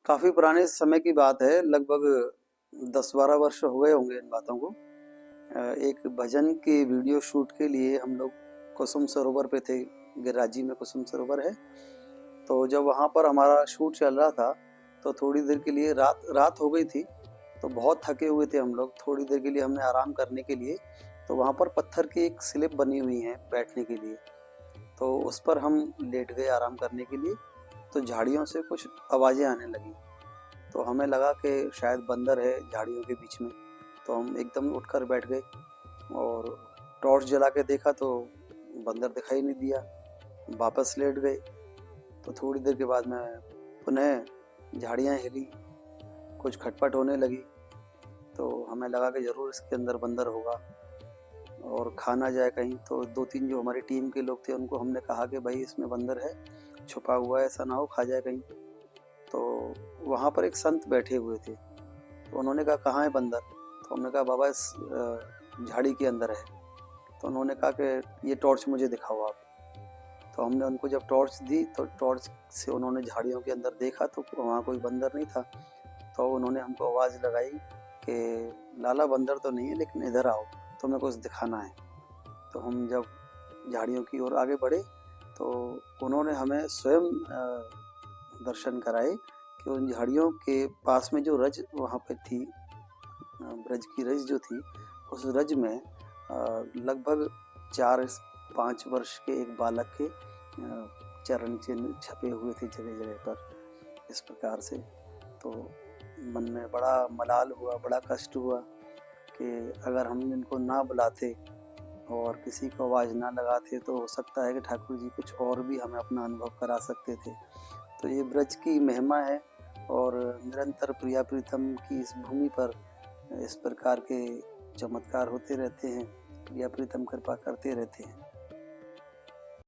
काफ़ी पुराने समय की बात है, लगभग 10-12 वर्ष हो गए होंगे इन बातों को। एक भजन के वीडियो शूट के लिए हम लोग कुसुम सरोवर पे थे। गिरिराजी में कुसुम सरोवर है। तो जब वहाँ पर हमारा शूट चल रहा था, तो थोड़ी देर के लिए रात रात हो गई थी। तो बहुत थके हुए थे हम लोग। थोड़ी देर के लिए हमने आराम करने के लिए, तो वहाँ पर पत्थर की एक स्लिप बनी हुई है बैठने के लिए, तो उस पर हम लेट गए आराम करने के लिए। तो झाड़ियों से कुछ आवाज़ें आने लगी, तो हमें लगा कि शायद बंदर है झाड़ियों के बीच में। तो हम एकदम उठकर बैठ गए और टॉर्च जला के देखा तो बंदर दिखाई नहीं दिया। वापस लेट गए। तो थोड़ी देर के बाद में पुनः झाड़ियाँ हिली, कुछ खटपट होने लगी। तो हमें लगा कि ज़रूर इसके अंदर बंदर होगा और खा ना जाए कहीं। तो 2-3 जो हमारी टीम के लोग थे उनको हमने कहा कि भाई इसमें बंदर है, छुपा हुआ है, ऐसा ना हो खा जाए कहीं। तो वहाँ पर एक संत बैठे हुए थे, तो उन्होंने कहा कहाँ है बंदर? तो हमने कहा बाबा इस झाड़ी के अंदर है। तो उन्होंने कहा कि ये टॉर्च मुझे दिखाओ आप। तो हमने उनको जब टॉर्च दी तो टॉर्च से उन्होंने झाड़ियों के अंदर देखा तो वहाँ कोई बंदर नहीं था। तो उन्होंने हमको आवाज़ लगाई कि लाला बंदर तो नहीं है, लेकिन इधर आओ, तुम्हें कुछ दिखाना है। तो हम जब झाड़ियों की ओर आगे बढ़े तो उन्होंने हमें स्वयं दर्शन कराए कि उन झाड़ियों के पास में जो रज वहाँ पे थी, ब्रज की रज जो थी, उस रज में लगभग 4-5 वर्ष के एक बालक के चरण चिन्ह छपे हुए थे जगह जगह पर, इस प्रकार से। तो मन में बड़ा मलाल हुआ, बड़ा कष्ट हुआ कि अगर हम इनको ना बुलाते और किसी को आवाज़ ना लगाते तो हो सकता है कि ठाकुर जी कुछ और भी हमें अपना अनुभव करा सकते थे। तो ये ब्रज की महिमा है और निरंतर प्रिया प्रीतम की इस भूमि पर इस प्रकार के चमत्कार होते रहते हैं। प्रिया प्रीतम कृपा करते रहते हैं।